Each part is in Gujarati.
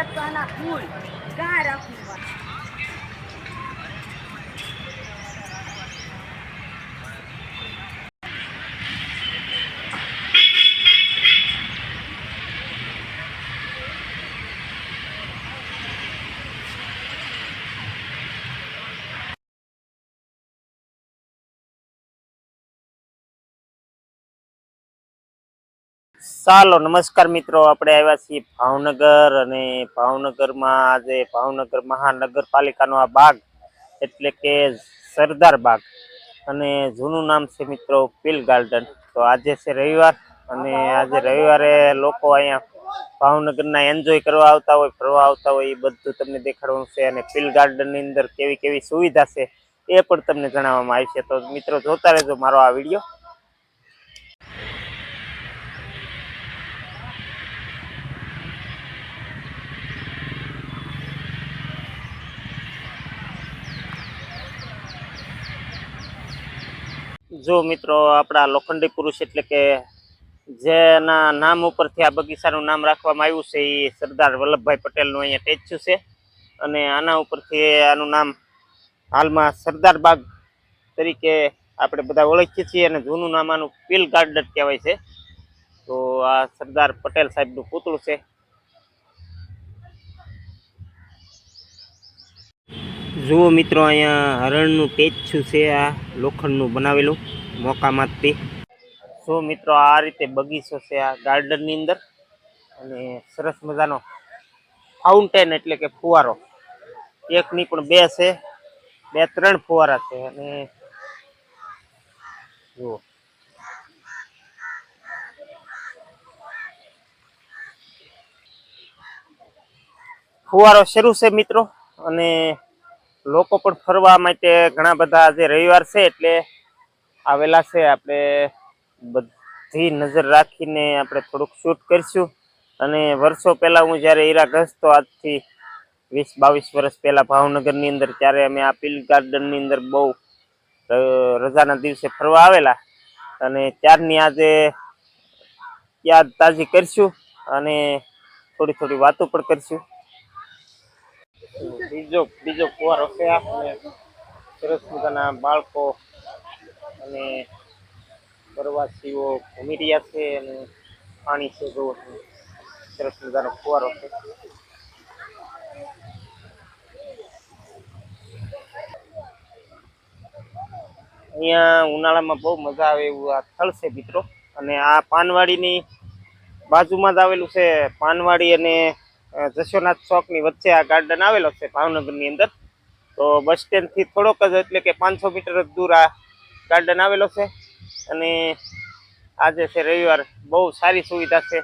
એક તો આના ફૂલ ગાય રાખવું. ચાલો નમસ્કાર મિત્રો, આપણે આવ્યા છીએ ભાવનગર અને ભાવનગરમાં આજે ભાવનગર મહાનગરપાલિકાનો આ બાગ એટલે કે સરદાર બાગ અને જૂનું નામ છે મિત્રો પીલ ગાર્ડન. તો આજે છે રવિવાર અને આજે રવિવારે લોકો અહીંયા ભાવનગરના એન્જોય કરવા આવતા હોય, ફરવા આવતા હોય, એ બધું તમને દેખાડવાનું છે. અને પીલ ગાર્ડનની અંદર કેવી કેવી સુવિધા છે એ પણ તમને જણાવવામાં આવશે. તો મિત્રો જોતા રહેજો મારો આ વિડીયો. જો મિત્રો, આપણા લોખંડી પુરુષ એટલે કે જેના નામ ઉપરથી આ બગીચાનું નામ રાખવામાં આવ્યું છે એ સરદાર વલ્લભભાઈ પટેલનું અહીંયા સ્ટેચ્યુ છે. અને આના ઉપરથી આનું નામ હાલમાં સરદાર બાગ તરીકે આપણે બધા ઓળખીએ છીએ અને જૂનું નામ આનું પીલ ગાર્ડન કહેવાય છે. તો આ સરદાર પટેલ સાહેબનું પૂતળું છે. જુઓ મિત્રો, અહીંયા હરણનું સ્ટેચ્યુ છે, આ લોખંડનું બનાવેલું મોકામાંથી. જો મિત્રો, આ રીતે બગીચો છે આ ગાર્ડનની અંદર અને સરસ મજાનો ફાઉન્ટેન એટલે કે ફુવારો, એક ની પણ બે છે, બે ત્રણ ફુવારા છે. અને જુઓ, ફુવારો શરૂ છે મિત્રો. અને લોકો પણ ફરવા માટે ઘણા બધા આજે રવિવાર છે એટલે આવેલા છે. આપણે બધી નજર રાખીને આપણે થોડુંક શૂટ કરીશું. અને વર્ષો પહેલા હું જ્યારે ઈરાગ્રસ્ત હતો, આજથી 20-22 વર્ષ પહેલા ભાવનગરની અંદર, ત્યારે અમે આ પીલ ગાર્ડનની અંદર બહુ રજાના દિવસે ફરવા આવેલા. અને ત્યારની આજે યાદ તાજી કરીશું અને થોડી થોડી વાતો પણ કરીશું. બીજો ફુવારો છે. આપણે સરસ મજાના બાળકો અને પ્રવાસીઓ ઘૂમી રહ્યા છે અને પાણી છે, જો સરસ મજાનો ફુવારો છે. અહીંયા ઉનાળામાં બહુ મજા આવે એવું આ સ્થળ છે મિત્રો. અને આ પાનવાડીની બાજુમાં જ આવેલું છે. પાનવાડી અને જશોનાથ ચોકની વચ્ચે આ ગાર્ડન આવેલો છે ભાવનગરની અંદર. તો બસ સ્ટેન્ડથી થોડોક જ એટલે કે 500 મીટર જ દૂર આ ગાર્ડન આવેલો છે. અને આજે છે રવિવાર, બહુ સારી સુવિધા છે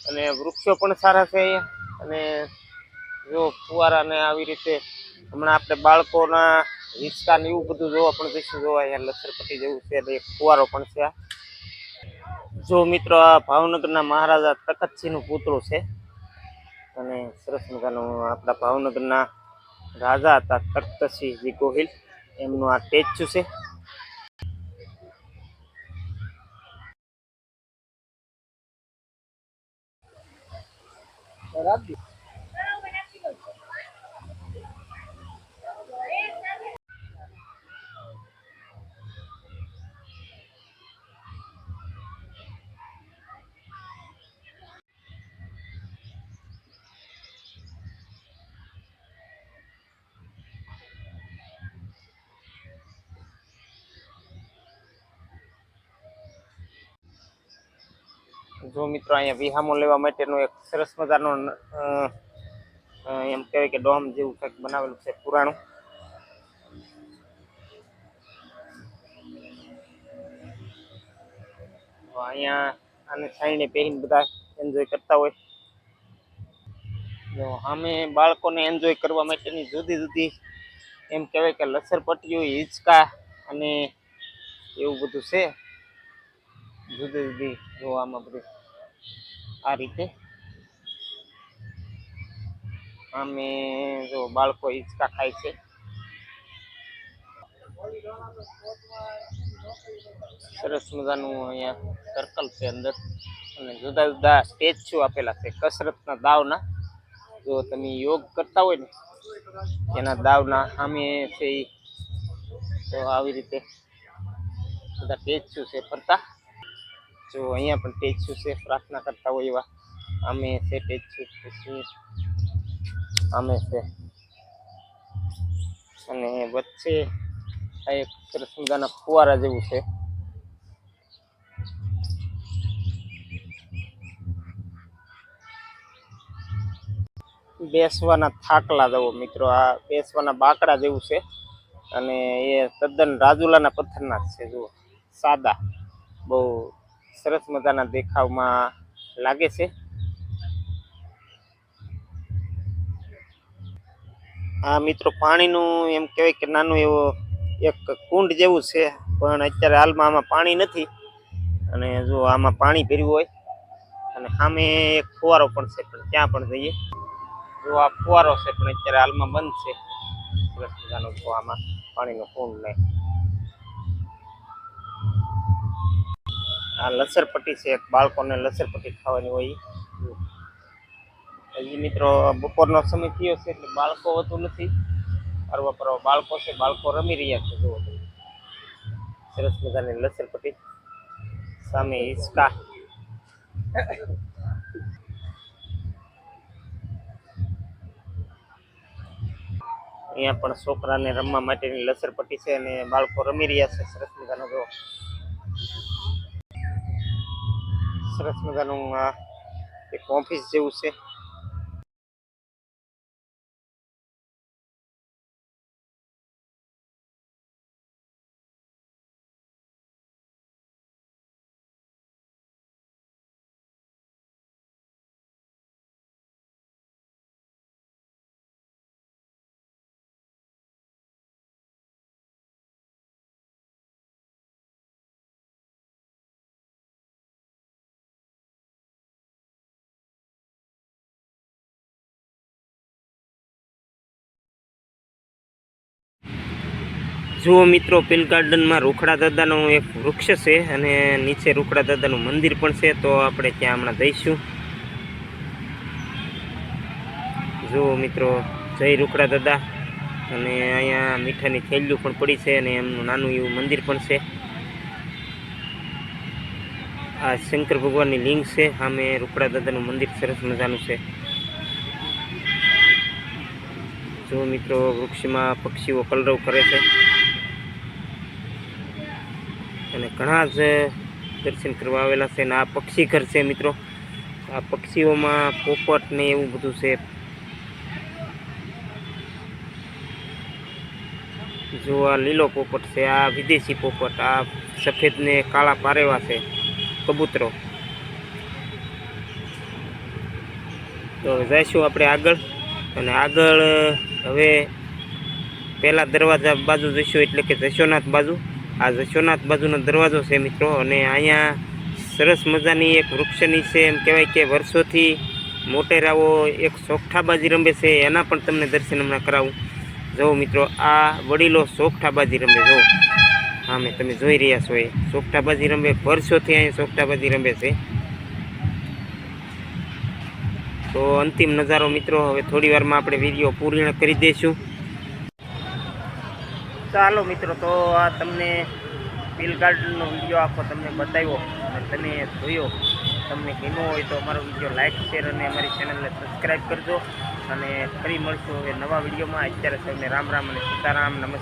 અને વૃક્ષો પણ સારા છે અહીંયા. અને જો ફુવારાને આવી રીતે હમણાં આપણે બાળકોના હિંચકા ને એવું બધું જોવા પણ જઈશું. જોવા અહીંયા લસરપટ્ટી જેવું છે અને એક ફુવારો પણ છે. જો મિત્રો, આ ભાવનગરના મહારાજા તખતસિંહનું પુતળું છે. અને સરસ મજાનું આપણા ભાવનગરના રાજા હતા તખ્તસિંહજી ગોહિલ, એમનું આ સ્ટેચ્યુ છે. જો મિત્રો, અહીંયા વિહામો લેવા માટેનો એક સરસ મજાનો એમ કહેવાય કે ડોમ જેવું કંઈક બનાવેલું છે પુરાણું. અહીંયા આને છાંયને પહેરીને બધા એન્જોય કરતા હોય. જો અમે બાળકોને એન્જોય કરવા માટેની જુદી જુદી એમ કહેવાય કે લસરપટ્ટીઓ, હિંચકા અને એવું બધું છે જુદી જુદી. જોવામાં બધું આ રીતે અમે જો બાળકો હિંચકા ખાય છે. સરસ મજાનું અહીંયા સર્કલ છે અંદર અને જુદા જુદા સ્ટેચ્યુ આપેલા છે કસરતના દાવના. જો તમે યોગ કરતા હોય ને એના દાવના સામે છે ઈ. તો આવી રીતે બધા સ્ટેચ્યુ છે ફરતા. જો અહીંયા પણ સ્ટેચ્યુ છે પ્રાર્થના કરતા હોય એવા. આમે છે સ્ટેચ્યુ, પછી આમે છે, અને વચ્ચે આ એક સરસ મજાના ફુવારા જેવું છે. બેસવાના થાકલા જવો મિત્રો, આ બેસવાના બાકડા જેવું છે, અને એ તદ્દન રાજુલાના પથ્થરના જ છે. જુઓ સાદા, બહુ સરસ મજાના દેખાવમાં લાગે છે. આ મિત્રો પાણીનું એમ કહેવાય કે નાનું એવો એક કુંડ જેવું છે, પણ અત્યારે હાલમાં આમાં પાણી નથી. અને જો આમાં પાણી ભર્યું હોય, અને સામે એક ફુવારો પણ છે, પણ ત્યાં પણ જઈએ. જો આ ફુવારો છે, પણ અત્યારે હાલમાં બંધ છે. સરસ મજાનો જો આમાં પાણીનો કુંડ નહીં. આ લસરપટ્ટી છે, એક બાળકોને લસરપટ્ટી ખાવાની હોય. હજી મિત્રો બપોરનો સમય થયો છે, એટલે બાળકો વધુ નથી. ફરવા ફરવા બાળકો છે, બાળકો રમી રહ્યા છે. જુઓ સરસ મજાની લસરપટ્ટી, સામે હિંચકા. અહીંયા પણ છોકરાને રમવા માટેની લસરપટ્ટી છે, અને બાળકો રમી રહ્યા છે. સરસ મજાનો જો સરસ મજાનું એક ઓફિસ જેવું છે. જુઓ મિત્રો, પિલ ગાર્ડનમાં રૂખડા દાદાનું એક વૃક્ષ છે, અને નીચે રૂખડા દાદાનું મંદિર પણ છે. તો આપણે ત્યાં હમણાં જઈશું. જુઓ મિત્રો, જય રૂખડા દાદા. અને અહીંયા મીઠાની થેલીઓ પણ પડી છે, અને એમનું નાનું એવું મંદિર પણ છે. આ શંકર ભગવાનની લિંગ છે. સામે રૂખડા દાદાનું મંદિર સરસ મજાનું છે. જો મિત્રો, વૃક્ષમાં પક્ષીઓ કલરવ કરે છે, અને ઘણા જ દર્શન કરવા આવેલા છે. અને આ પક્ષી ઘર છે મિત્રો. આ પક્ષીઓમાં પોપટ ને એવું બધું છે. જો આ લીલો પોપટ છે, આ વિદેશી પોપટ, આ સફેદ ને કાળા પારેવા છે કબૂતરો. તો જઈશું આપણે આગળ, અને આગળ હવે પહેલા દરવાજા બાજુ જઈશું, એટલે કે જશોનાથ બાજુ. આ જશોનાથ બાજુનો દરવાજો છે મિત્રો. અને અહીંયા સરસ મજાની એક વૃક્ષની છે, એમ કહેવાય કે વર્ષોથી મોટેરાઓ એક સોગઠાબાજી રમે છે, એના પણ તમને દર્શન હમણાં કરાવું. જો મિત્રો, આ વડીલો સોગઠાબાજી રમે. જો હા, મેં તમે જોઈ રહ્યા છો, એ સોગઠાબાજી રમે. વર્ષોથી અહીંયા સોગઠાબાજી રમે છે. તો અંતિમ નજારો મિત્રો, હવે થોડી વારમાં આપણે વિડીયો પૂર્ણ કરી દઈશું. ચાલો મિત્રો, તો આ તમને પિલ ગાર્ડનનો વિડીયો આખો તમને બતાવ્યો, અને તમે જોયો. તમને ગમ્યો હોય તો અમારો વિડીયો લાઈક, શેર અને અમારી ચેનલને સબસ્ક્રાઈબ કરજો. અને ફરી મળશું હવે નવા વિડીયોમાં. અત્યારે સૌને રામ રામ અને સીતારામ. નમસ્કાર.